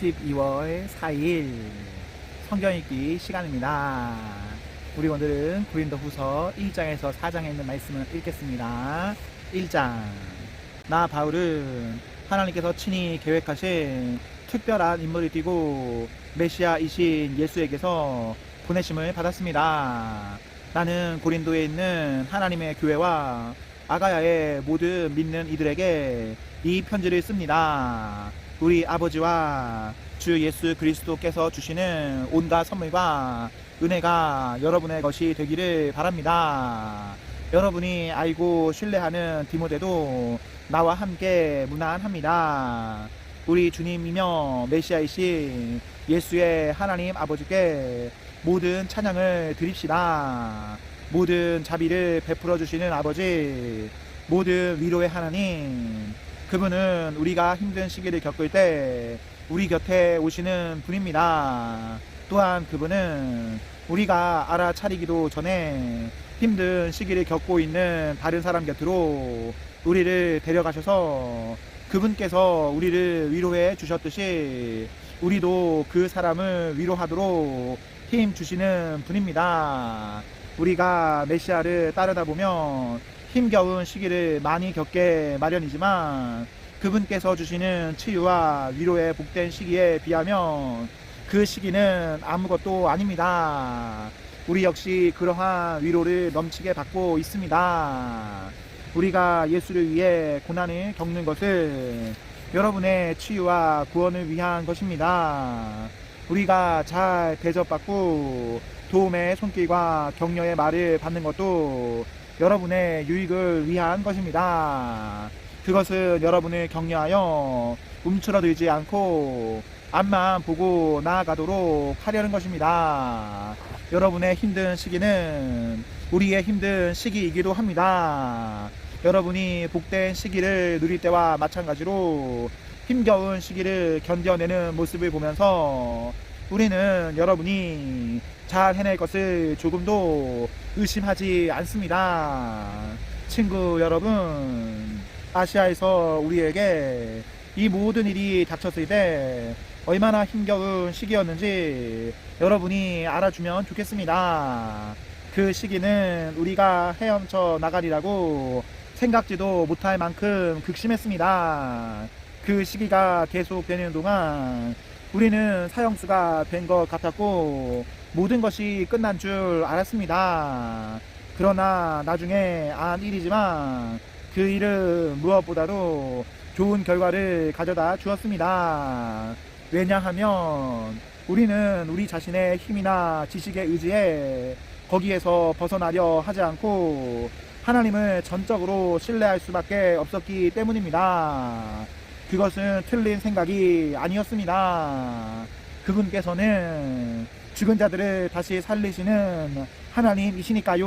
12월 4일 성경 읽기 시간입니다. 우리 오늘은 고린도후서 1장에서 4장에 있는 말씀을 읽겠습니다. 1장. 나 바울은 하나님께서 친히 계획하신 특별한 인물이 되고 메시아이신 예수에게서 보내심을 받았습니다. 나는 고린도에 있는 하나님의 교회와 아가야의 모든 믿는 이들에게 이 편지를 씁니다. 우리 아버지와 주 예수 그리스도께서 주시는 온갖 선물과 은혜가 여러분의 것이 되기를 바랍니다. 여러분이 알고 신뢰하는 디모데도 나와 함께 문안합니다. 우리 주님이며 메시아이신 예수의 하나님 아버지께 모든 찬양을 드립시다. 모든 자비를 베풀어 주시는 아버지, 모든 위로의 하나님, 그분은 우리가 힘든 시기를 겪을 때 우리 곁에 오시는 분입니다. 또한 그분은 우리가 알아차리기도 전에 힘든 시기를 겪고 있는 다른 사람 곁으로 우리를 데려가셔서 그분께서 우리를 위로해 주셨듯이 우리도 그 사람을 위로하도록 힘 주시는 분입니다. 우리가 메시아를 따르다 보면 힘겨운 시기를 많이 겪게 마련이지만 그분께서 주시는 치유와 위로의 복된 시기에 비하면 그 시기는 아무것도 아닙니다. 우리 역시 그러한 위로를 넘치게 받고 있습니다. 우리가 예수를 위해 고난을 겪는 것은 여러분의 치유와 구원을 위한 것입니다. 우리가 잘 대접받고 도움의 손길과 격려의 말을 받는 것도 여러분의 유익을 위한 것입니다. 그것은 여러분을 격려하여 움츠러들지 않고 앞만 보고 나아가도록 하려는 것입니다. 여러분의 힘든 시기는 우리의 힘든 시기이기도 합니다. 여러분이 복된 시기를 누릴 때와 마찬가지로 힘겨운 시기를 견뎌내는 모습을 보면서 우리는 여러분이 잘 해낼 것을 조금도 의심하지 않습니다. 친구 여러분, 아시아에서 우리에게 이 모든 일이 닥쳤을 때 얼마나 힘겨운 시기였는지 여러분이 알아주면 좋겠습니다. 그 시기는 우리가 헤엄쳐 나가리라고 생각지도 못할 만큼 극심했습니다. 그 시기가 계속되는 동안 우리는 사형수가 된 것 같았고 모든 것이 끝난 줄 알았습니다. 그러나 나중에 안 일이지만 그 일은 무엇보다도 좋은 결과를 가져다 주었습니다. 왜냐하면 우리는 우리 자신의 힘이나 지식에 의지해 거기에서 벗어나려 하지 않고 하나님을 전적으로 신뢰할 수밖에 없었기 때문입니다. 그것은 틀린 생각이 아니었습니다. 그분께서는 죽은 자들을 다시 살리시는 하나님이시니까요.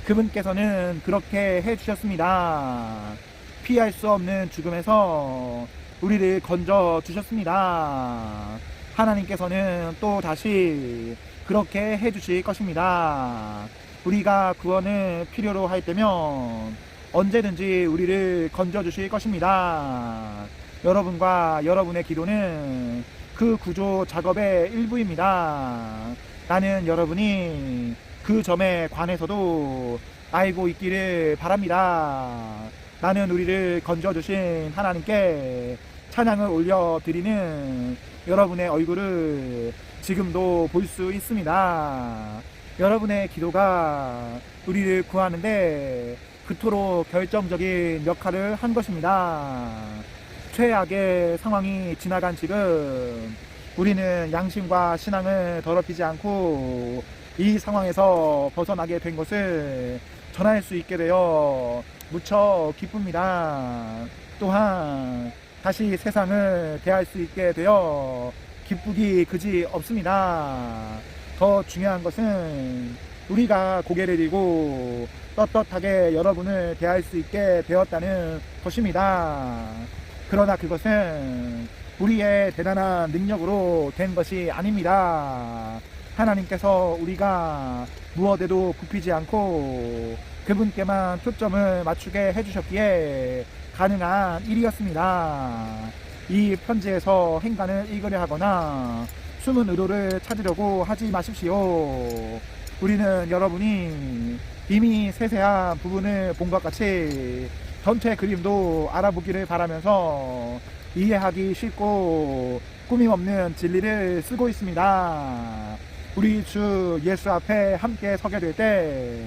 그분께서는 그렇게 해주셨습니다. 피할 수 없는 죽음에서 우리를 건져 주셨습니다. 하나님께서는 또 다시 그렇게 해주실 것입니다. 우리가 구원을 필요로 할 때면 언제든지 우리를 건져 주실 것입니다. 여러분과 여러분의 기도는 그 구조 작업의 일부입니다. 나는 여러분이 그 점에 관해서도 알고 있기를 바랍니다. 나는 우리를 건져주신 하나님께 찬양을 올려드리는 여러분의 얼굴을 지금도 볼 수 있습니다. 여러분의 기도가 우리를 구하는데 그토록 결정적인 역할을 한 것입니다. 최악의 상황이 지나간 지금 우리는 양심과 신앙을 더럽히지 않고 이 상황에서 벗어나게 된 것을 전할 수 있게 되어 무척 기쁩니다. 또한 다시 세상을 대할 수 있게 되어 기쁘기 그지 없습니다. 더 중요한 것은 우리가 고개를 들고 떳떳하게 여러분을 대할 수 있게 되었다는 것입니다. 그러나 그것은 우리의 대단한 능력으로 된 것이 아닙니다. 하나님께서 우리가 무엇에도 굽히지 않고 그분께만 초점을 맞추게 해주셨기에 가능한 일이었습니다. 이 편지에서 행간을 읽으려 하거나 숨은 의도를 찾으려고 하지 마십시오. 우리는 여러분이 이미 세세한 부분을 본 것 같이 전체 그림도 알아보기를 바라면서 이해하기 쉽고 꾸밈없는 진리를 쓰고 있습니다. 우리 주 예수 앞에 함께 서게 될 때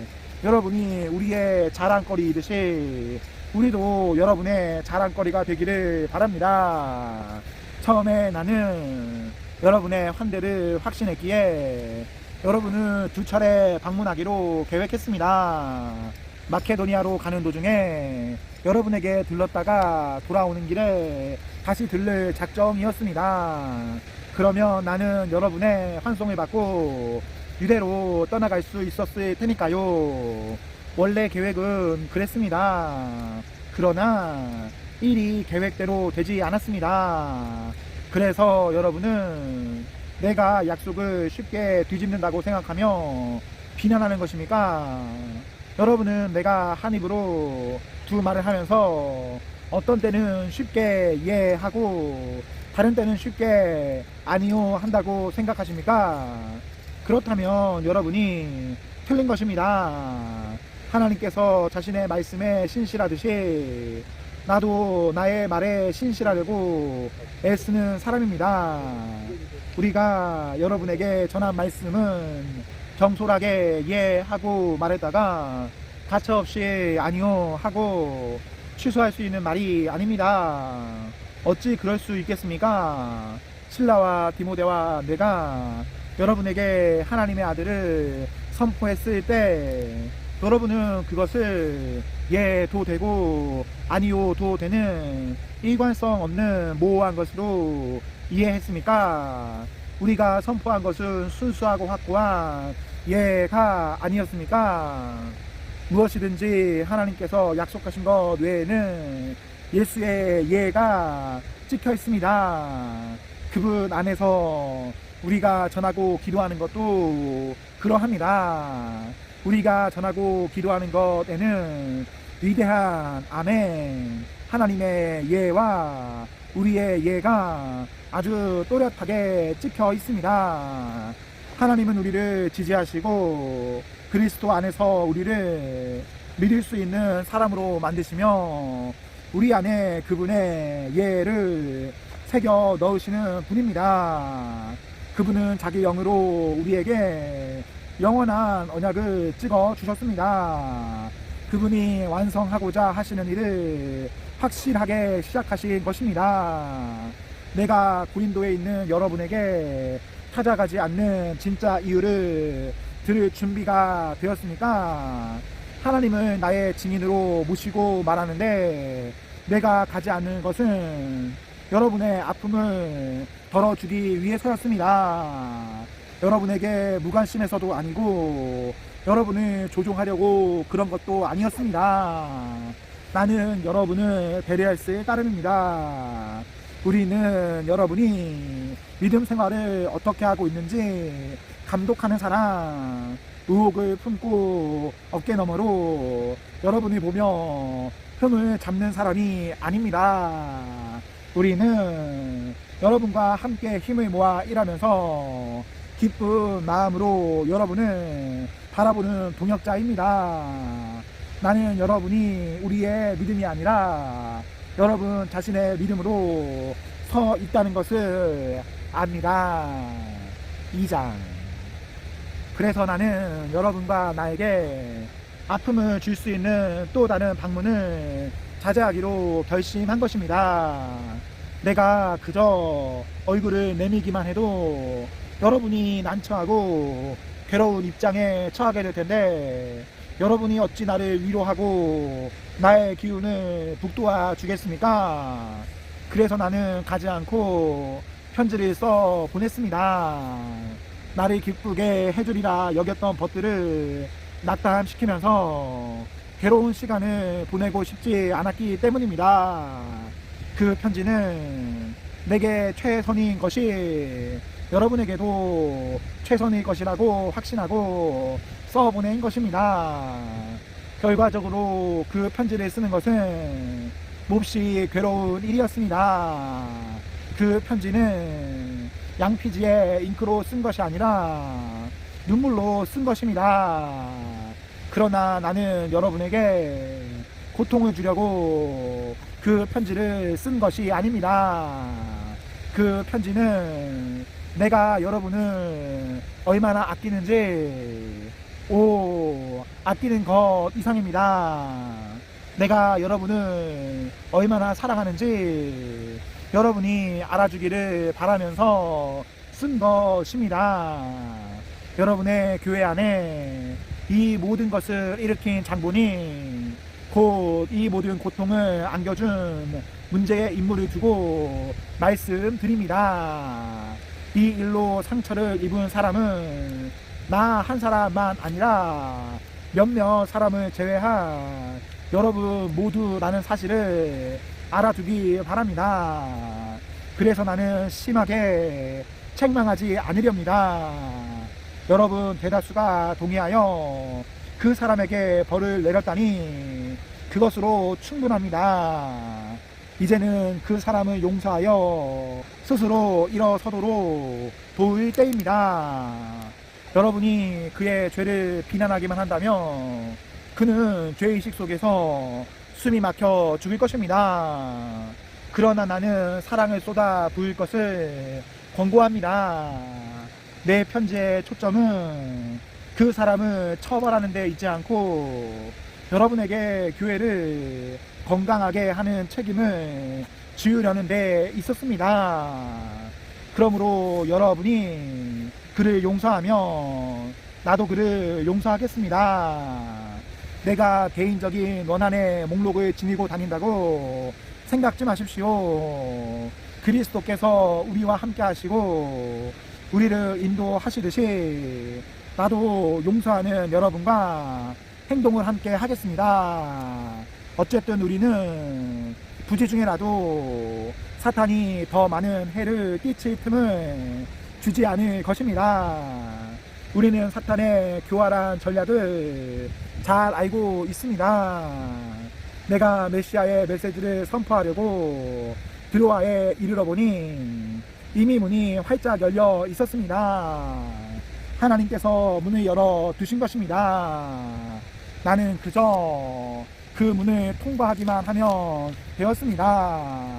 여러분이 우리의 자랑거리이듯이 우리도 여러분의 자랑거리가 되기를 바랍니다. 처음에 나는 여러분의 환대를 확신했기에 여러분을 2차례 방문하기로 계획했습니다. 마케도니아로 가는 도중에 여러분에게 들렀다가 돌아오는 길에 다시 들를 작정이었습니다. 그러면 나는 여러분의 환송을 받고 유대로 떠나갈 수 있었을 테니까요. 원래 계획은 그랬습니다. 그러나 일이 계획대로 되지 않았습니다. 그래서 여러분은 내가 약속을 쉽게 뒤집는다고 생각하며 비난하는 것입니까? 여러분은 내가 한 입으로 두 말을 하면서 어떤 때는 쉽게 이해하고 다른 때는 쉽게 아니요 한다고 생각하십니까? 그렇다면 여러분이 틀린 것입니다. 하나님께서 자신의 말씀에 신실하듯이 나도 나의 말에 신실하려고 애쓰는 사람입니다. 우리가 여러분에게 전한 말씀은 경솔하게 이해하고 말했다가 가차없이 아니요 하고 취소할 수 있는 말이 아닙니다. 어찌 그럴 수 있겠습니까? 실라와 디모데와 내가 여러분에게 하나님의 아들을 선포했을 때 여러분은 그것을 예도 되고 아니요도 되는 일관성 없는 모호한 것으로 이해했습니까? 우리가 선포한 것은 순수하고 확고한 예가 아니었습니까? 무엇이든지 하나님께서 약속하신 것 외에는 예수의 예가 찍혀 있습니다. 그분 안에서 우리가 전하고 기도하는 것도 그러합니다. 우리가 전하고 기도하는 것에는 위대한 아멘, 하나님의 예와 우리의 예가 아주 또렷하게 찍혀 있습니다. 하나님은 우리를 지지하시고 그리스도 안에서 우리를 믿을 수 있는 사람으로 만드시며 우리 안에 그분의 예를 새겨 넣으시는 분입니다. 그분은 자기 영으로 우리에게 영원한 언약을 찍어 주셨습니다. 그분이 완성하고자 하시는 일을 확실하게 시작하신 것입니다. 내가 고린도에 있는 여러분에게 찾아가지 않는 진짜 이유를 들을 준비가 되었습니까? 하나님을 나의 증인으로 모시고 말하는데 내가 가지 않는 것은 여러분의 아픔을 덜어주기 위해서였습니다. 여러분에게 무관심해서도 아니고 여러분을 조종하려고 그런 것도 아니었습니다. 나는 여러분을 배려했을 따름입니다. 우리는 여러분이 믿음 생활을 어떻게 하고 있는지 감독하는 사람, 의혹을 품고 어깨 너머로 여러분을 보며 흠을 잡는 사람이 아닙니다. 우리는 여러분과 함께 힘을 모아 일하면서 기쁜 마음으로 여러분을 바라보는 동역자입니다. 나는 여러분이 우리의 믿음이 아니라 여러분 자신의 믿음으로 서 있다는 것을 압니다. 2장. 그래서 나는 여러분과 나에게 아픔을 줄 수 있는 또 다른 방문을 자제하기로 결심한 것입니다. 내가 그저 얼굴을 내밀기만 해도 여러분이 난처하고 괴로운 입장에 처하게 될 텐데 여러분이 어찌 나를 위로하고 나의 기운을 북돋아 주겠습니까? 그래서 나는 가지 않고 편지를 써 보냈습니다. 나를 기쁘게 해주리라 여겼던 것들을 낙담시키면서 괴로운 시간을 보내고 싶지 않았기 때문입니다. 그 편지는 내게 최선인 것이 여러분에게도 최선일 것이라고 확신하고 써보낸 것입니다. 결과적으로 그 편지를 쓰는 것은 몹시 괴로운 일이었습니다. 그 편지는 양피지에 잉크로 쓴 것이 아니라 눈물로 쓴 것입니다. 그러나 나는 여러분에게 고통을 주려고 그 편지를 쓴 것이 아닙니다. 그 편지는 내가 여러분을 얼마나 아끼는지, 아끼는 것 이상입니다. 내가 여러분을 얼마나 사랑하는지 여러분이 알아주기를 바라면서 쓴 것입니다. 여러분의 교회 안에 이 모든 것을 일으킨 장본인, 곧 이 모든 고통을 안겨준 문제의 인물을 두고 말씀드립니다. 이 일로 상처를 입은 사람은 나 한 사람만 아니라 몇몇 사람을 제외한 여러분 모두라는 사실을 알아두기 바랍니다. 그래서 나는 심하게 책망하지 않으렵니다. 여러분 대다수가 동의하여 그 사람에게 벌을 내렸다니 그것으로 충분합니다. 이제는 그 사람을 용서하여 스스로 일어서도록 도울 때입니다. 여러분이 그의 죄를 비난하기만 한다면 그는 죄의식 속에서 숨이 막혀 죽을 것입니다. 그러나 나는 사랑을 쏟아 부을 것을 권고합니다. 내 편지의 초점은 그 사람을 처벌하는 데 있지 않고 여러분에게 교회를 건강하게 하는 책임을 지우려는 데 있었습니다. 그러므로 여러분이 그를 용서하면 나도 그를 용서하겠습니다. 내가 개인적인 원한의 목록을 지니고 다닌다고 생각지 마십시오. 그리스도께서 우리와 함께 하시고 우리를 인도하시듯이 나도 용서하는 여러분과 행동을 함께 하겠습니다. 어쨌든 우리는 부지 중에라도 사탄이 더 많은 해를 끼칠 틈을 주지 않을 것입니다. 우리는 사탄의 교활한 전략을 잘 알고 있습니다. 내가 메시아의 메시지를 선포하려고 드로아에 이르러 보니 이미 문이 활짝 열려 있었습니다. 하나님께서 문을 열어 두신 것입니다. 나는 그저 그 문을 통과하기만 하면 되었습니다.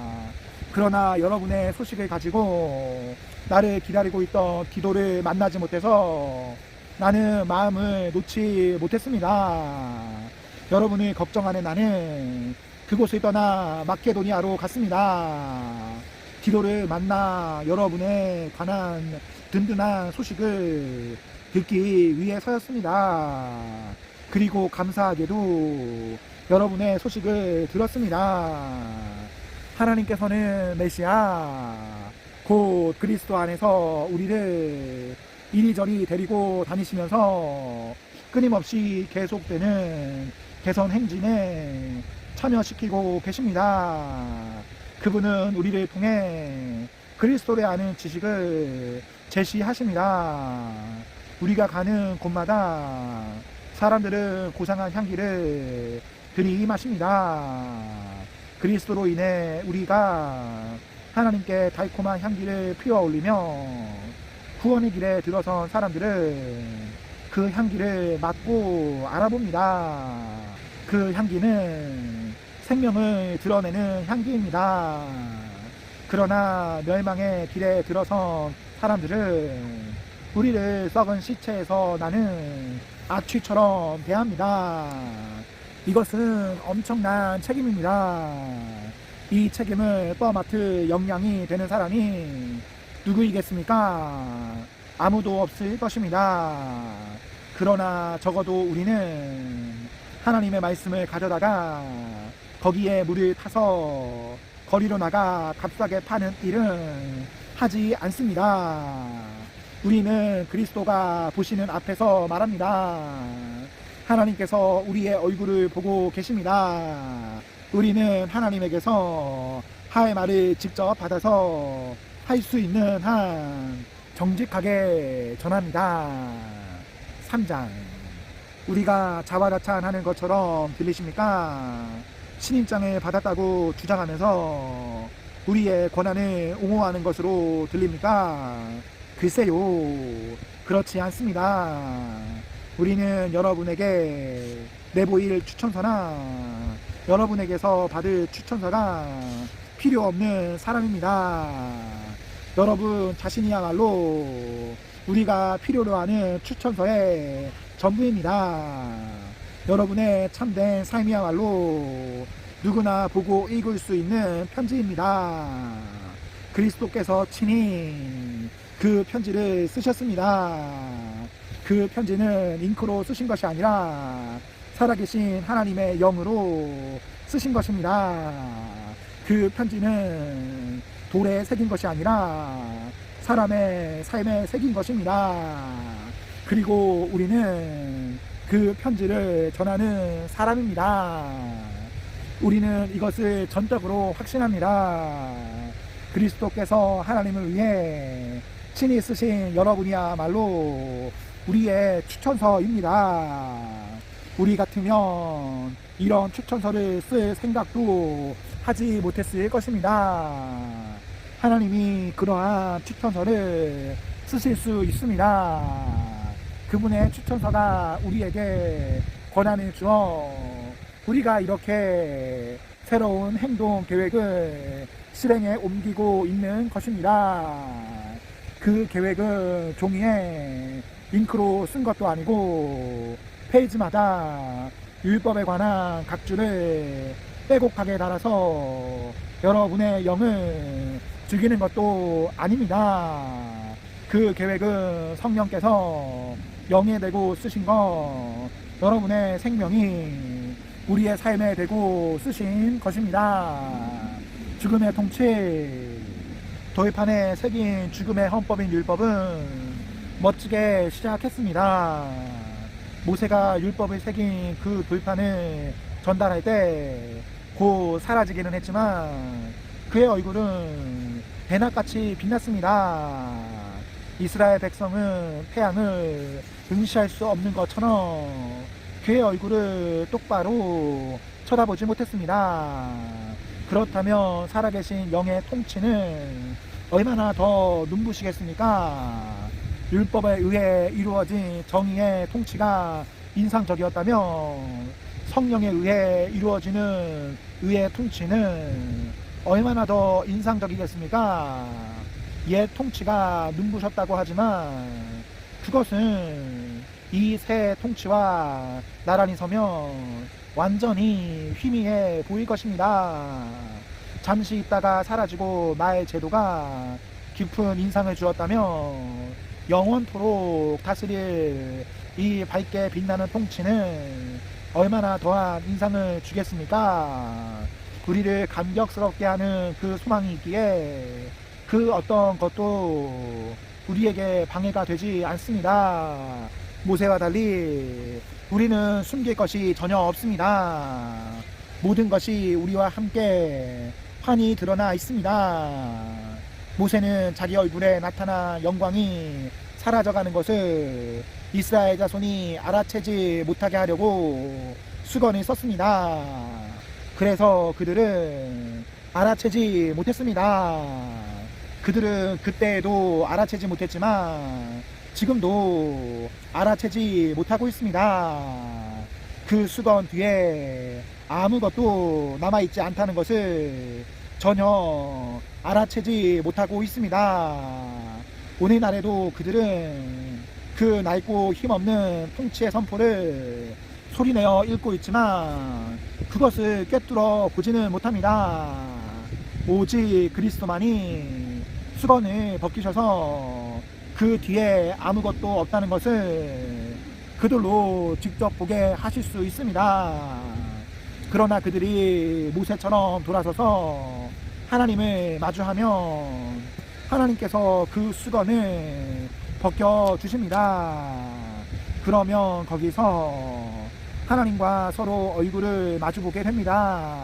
그러나 여러분의 소식을 가지고 나를 기다리고 있던 디도를 만나지 못해서 나는 마음을 놓지 못했습니다. 여러분을 걱정하는 나는 그곳을 떠나 마케도니아로 갔습니다. 디도를 만나 여러분에 관한 든든한 소식을 듣기 위해서였습니다. 그리고 감사하게도 여러분의 소식을 들었습니다. 하나님께서는 메시아 곧 그리스도 안에서 우리를 이리저리 데리고 다니시면서 끊임없이 계속되는 개선 행진에 참여시키고 계십니다. 그분은 우리를 통해 그리스도를 아는 지식을 제시하십니다. 우리가 가는 곳마다 사람들은 고상한 향기를 들이마십니다. 그리스도로 인해 우리가 하나님께 달콤한 향기를 피워 올리며 구원의 길에 들어선 사람들은 그 향기를 맡고 알아봅니다. 그 향기는 생명을 드러내는 향기입니다. 그러나 멸망의 길에 들어선 사람들은 우리를 썩은 시체에서 나는 악취처럼 대합니다. 이것은 엄청난 책임입니다. 이 책임을 떠맡을 역량이 되는 사람이 누구이겠습니까? 아무도 없을 것입니다. 그러나 적어도 우리는 하나님의 말씀을 가져다가 거기에 물을 타서 거리로 나가 값싸게 파는 일은 하지 않습니다. 우리는 그리스도가 보시는 앞에서 말합니다. 하나님께서 우리의 얼굴을 보고 계십니다. 우리는 하나님에게서 할 말을 직접 받아서 할 수 있는 한 정직하게 전합니다. 3장 우리가 자화자찬하는 것처럼 들리십니까? 친인장을 받았다고 주장하면서 우리의 권한을 옹호하는 것으로 들립니까? 글쎄요, 그렇지 않습니다. 우리는 여러분에게 내보일 추천서나 여러분에게서 받을 추천서가 필요 없는 사람입니다. 여러분 자신이야말로 우리가 필요로 하는 추천서의 전부입니다. 여러분의 참된 삶이야말로 누구나 보고 읽을 수 있는 편지입니다. 그리스도께서 친히 그 편지를 쓰셨습니다. 그 편지는 잉크로 쓰신 것이 아니라 살아계신 하나님의 영으로 쓰신 것입니다. 그 편지는 돌에 새긴 것이 아니라 사람의 삶에 새긴 것입니다. 그리고 우리는 그 편지를 전하는 사람입니다. 우리는 이것을 전적으로 확신합니다. 그리스도께서 하나님을 위해 친히 쓰신 여러분이야말로 우리의 추천서입니다. 우리 같으면 이런 추천서를 쓸 생각도 하지 못했을 것입니다. 하나님이 그러한 추천서를 쓰실 수 있습니다. 그분의 추천서가 우리에게 권한을 주어 우리가 이렇게 새로운 행동 계획을 실행에 옮기고 있는 것입니다. 그 계획은 종이에 잉크로 쓴 것도 아니고 페이지마다 율법에 관한 각주를 빼곡하게 달아서 여러분의 영을 죽이는 것도 아닙니다. 그 계획은 성령께서 영에 대고 쓰신 것, 여러분의 생명이 우리의 삶에 대고 쓰신 것입니다. 죽음의 통치, 돌판에 새긴 죽음의 헌법인 율법은 멋지게 시작했습니다. 모세가 율법을 새긴 그 돌판을 전달할 때 곧 사라지기는 했지만 그의 얼굴은 대낮같이 빛났습니다. 이스라엘 백성은 태양을 응시할 수 없는 것처럼 그의 얼굴을 똑바로 쳐다보지 못했습니다. 그렇다면 살아계신 영의 통치는 얼마나 더 눈부시겠습니까? 율법에 의해 이루어진 정의의 통치가 인상적이었다면 성령에 의해 이루어지는 의의 통치는 얼마나 더 인상적이겠습니까? 옛 통치가 눈부셨다고 하지만 그것은 이 새 통치와 나란히 서면 완전히 희미해 보일 것입니다. 잠시 있다가 사라지고 말 제도가 깊은 인상을 주었다면 영원토록 다스릴 이 밝게 빛나는 통치는 얼마나 더한 인상을 주겠습니까? 우리를 감격스럽게 하는 그 소망이 있기에 그 어떤 것도 우리에게 방해가 되지 않습니다. 모세와 달리 우리는 숨길 것이 전혀 없습니다. 모든 것이 우리와 함께 환히 드러나 있습니다. 모세는 자기 얼굴에 나타난 영광이 사라져가는 것을 이스라엘 자손이 알아채지 못하게 하려고 수건을 썼습니다. 그래서 그들은 알아채지 못했습니다. 그들은 그때에도 알아채지 못했지만 지금도 알아채지 못하고 있습니다. 그 수건 뒤에 아무것도 남아있지 않다는 것을 전혀 알아채지 못하고 있습니다. 오늘날에도 그들은 그 낡고 힘없는 통치의 선포를 소리내어 읽고 있지만 그것을 꿰뚫어 보지는 못합니다. 오직 그리스도만이 수건을 벗기셔서 그 뒤에 아무것도 없다는 것을 그들로 직접 보게 하실 수 있습니다. 그러나 그들이 모세처럼 돌아서서 하나님을 마주하면 하나님께서 그 수건을 벗겨주십니다. 그러면 거기서 하나님과 서로 얼굴을 마주보게 됩니다.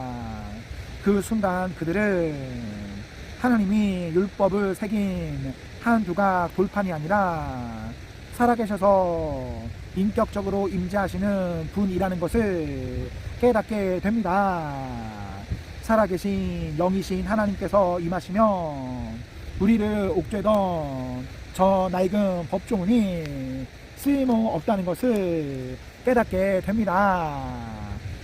그 순간 그들은 하나님이 율법을 새긴 한 조각 돌판이 아니라 살아계셔서 인격적으로 임재하시는 분이라는 것을 깨닫게 됩니다. 살아계신 영이신 하나님께서 임하시면 우리를 옥죄던 저 낡은 법조문이 쓸모없다는 것을 깨닫게 됩니다.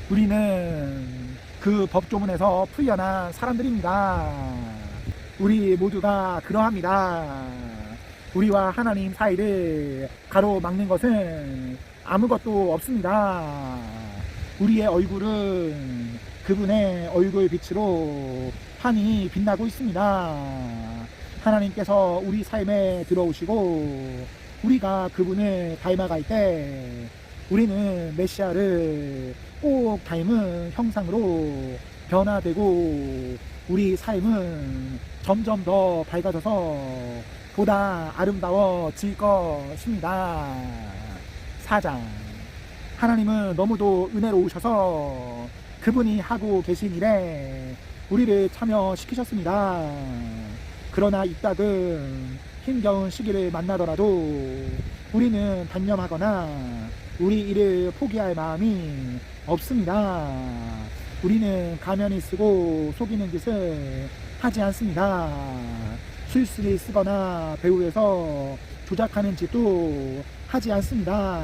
우리는 그 법조문에서 풀려난 사람들입니다. 우리 모두가 그러합니다. 우리와 하나님 사이를 가로막는 것은 아무것도 없습니다. 우리의 얼굴은 그분의 얼굴 빛으로 환히 빛나고 있습니다. 하나님께서 우리 삶에 들어오시고 우리가 그분을 닮아갈 때 우리는 메시아를 꼭 닮은 형상으로 변화되고 우리 삶은 점점 더 밝아져서 보다 아름다워질 것입니다. 4장. 하나님은 너무도 은혜로우셔서 그분이 하고 계신 일에 우리를 참여시키셨습니다. 그러나 이따금 힘겨운 시기를 만나더라도 우리는 단념하거나 우리 일을 포기할 마음이 없습니다. 우리는 가면을 쓰고 속이는 짓을 하지 않습니다. 술수를 쓰거나 배후에서 조작하는 짓도 하지 않습니다.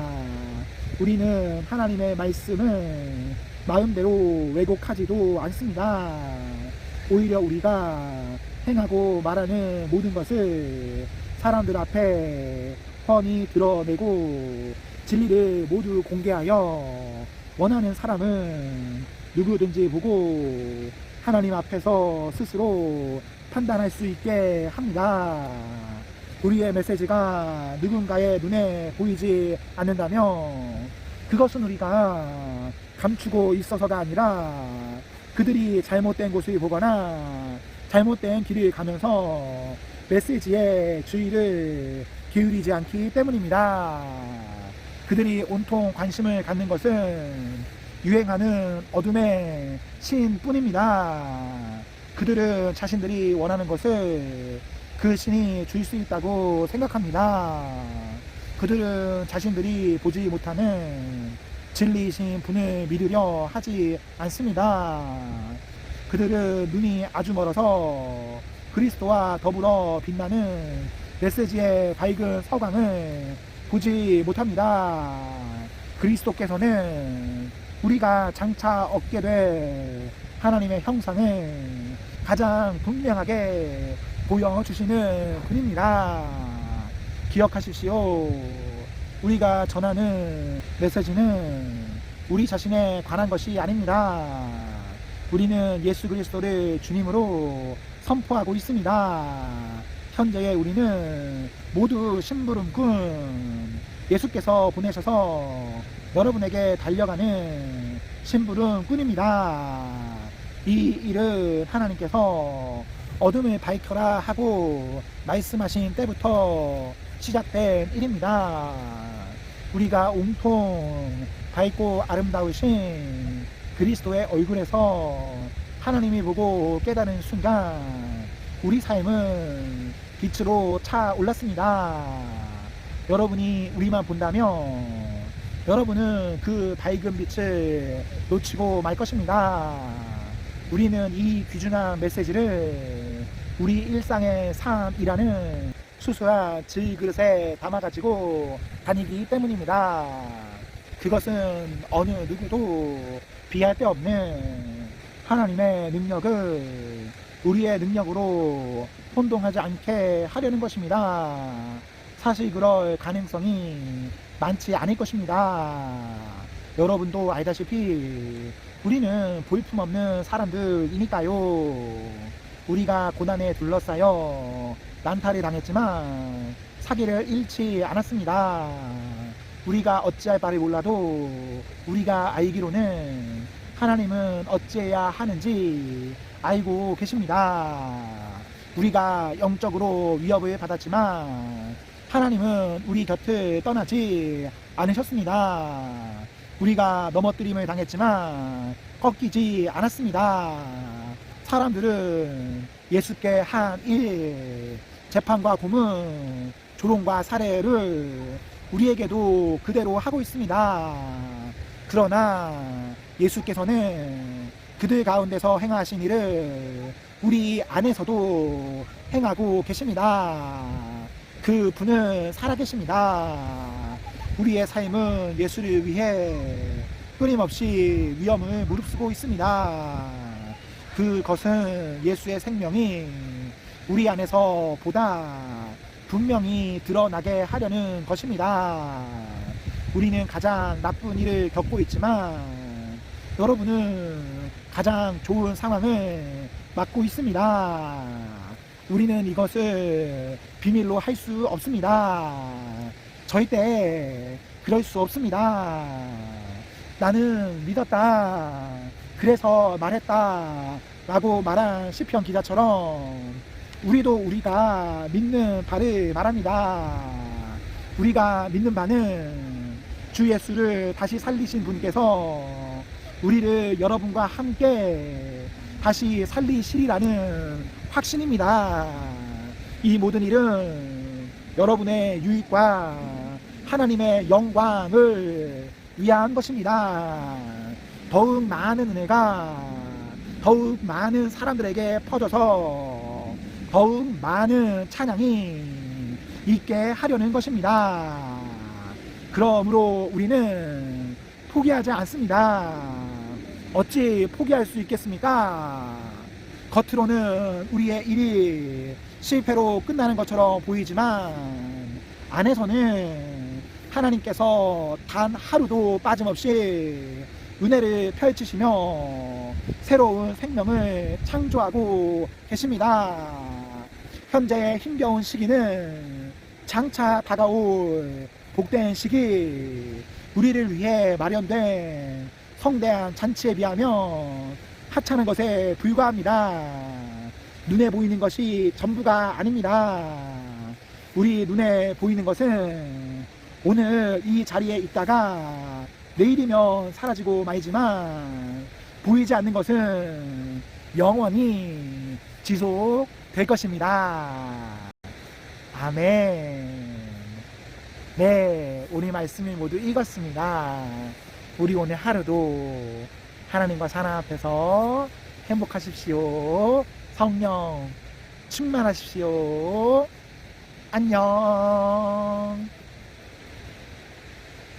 우리는 하나님의 말씀을 마음대로 왜곡하지도 않습니다. 오히려 우리가 행하고 말하는 모든 것을 사람들 앞에 뻔히 드러내고 진리를 모두 공개하여 원하는 사람은 누구든지 보고 하나님 앞에서 스스로 판단할 수 있게 합니다. 우리의 메시지가 누군가의 눈에 보이지 않는다면 그것은 우리가 감추고 있어서가 아니라 그들이 잘못된 곳을 보거나 잘못된 길을 가면서 메시지에 주의를 기울이지 않기 때문입니다. 그들이 온통 관심을 갖는 것은 유행하는 어둠의 신뿐입니다. 그들은 자신들이 원하는 것을 그 신이 줄 수 있다고 생각합니다. 그들은 자신들이 보지 못하는 진리이신 분을 믿으려 하지 않습니다. 그들은 눈이 아주 멀어서 그리스도와 더불어 빛나는 메시지의 밝은 서광을 보지 못합니다. 그리스도께서는 우리가 장차 얻게 될 하나님의 형상을 가장 분명하게 보여주시는 분입니다. 기억하십시오. 우리가 전하는 메시지는 우리 자신에 관한 것이 아닙니다. 우리는 예수 그리스도를 주님으로 선포하고 있습니다. 현재의 우리는 모두 심부름꾼, 예수께서 보내셔서 여러분에게 달려가는 심부름꾼입니다. 이 일은 하나님께서 어둠을 밝혀라 하고 말씀하신 때부터 시작된 일입니다. 우리가 온통 밝고 아름다우신 그리스도의 얼굴에서 하나님이 보고 깨달은 순간 우리 삶은 빛으로 차올랐습니다. 여러분이 우리만 본다면 여러분은 그 밝은 빛을 놓치고 말 것입니다. 우리는 이 귀중한 메시지를 우리 일상의 삶이라는 수수한 질그릇에 담아가지고 다니기 때문입니다. 그것은 어느 누구도 비할 데 없는 하나님의 능력을 우리의 능력으로 혼동하지 않게 하려는 것입니다. 사실 그럴 가능성이 많지 않을 것입니다. 여러분도 알다시피 우리는 볼품없는 사람들이니까요. 우리가 고난에 둘러싸여 난탈을 당했지만 사기를 잃지 않았습니다. 우리가 어찌할 바를 몰라도 우리가 알기로는 하나님은 어찌해야 하는지 알고 계십니다. 우리가 영적으로 위협을 받았지만 하나님은 우리 곁을 떠나지 않으셨습니다. 우리가 넘어뜨림을 당했지만 꺾이지 않았습니다. 사람들은 예수께 한 일, 재판과 고문, 조롱과 살해를 우리에게도 그대로 하고 있습니다. 그러나 예수께서는 그들 가운데서 행하신 일을 우리 안에서도 행하고 계십니다. 그 분은 살아계십니다. 우리의 삶은 예수를 위해 끊임없이 위험을 무릅쓰고 있습니다. 그것은 예수의 생명이 우리 안에서 보다 분명히 드러나게 하려는 것입니다. 우리는 가장 나쁜 일을 겪고 있지만 여러분은 가장 좋은 상황을 맞고 있습니다. 우리는 이것을 비밀로 할 수 없습니다. 절대 그럴 수 없습니다. 나는 믿었다, 그래서 말했다 라고 말한 시편 기자처럼 우리도 우리가 믿는 바를 말합니다. 우리가 믿는 바는 주 예수를 다시 살리신 분께서 우리를 여러분과 함께 다시 살리시리라는 확신입니다. 이 모든 일은 여러분의 유익과 하나님의 영광을 위한 것입니다. 더욱 많은 은혜가 더욱 많은 사람들에게 퍼져서 더욱 많은 찬양이 있게 하려는 것입니다. 그러므로 우리는 포기하지 않습니다. 어찌 포기할 수 있겠습니까? 겉으로는 우리의 일이 실패로 끝나는 것처럼 보이지만 안에서는 하나님께서 단 하루도 빠짐없이 은혜를 펼치시며 새로운 생명을 창조하고 계십니다. 현재 힘겨운 시기는 장차 다가올 복된 시기, 우리를 위해 마련된 성대한 잔치에 비하면 하찮은 것에 불과합니다. 눈에 보이는 것이 전부가 아닙니다. 우리 눈에 보이는 것은 오늘 이 자리에 있다가 내일이면 사라지고 말지만 보이지 않는 것은 영원히 지속될 것입니다. 아멘. 네, 오늘 말씀을 모두 읽었습니다. 우리 오늘 하루도 하나님과 사랑 앞에서 행복하십시오. 성령 충만하십시오. 안녕.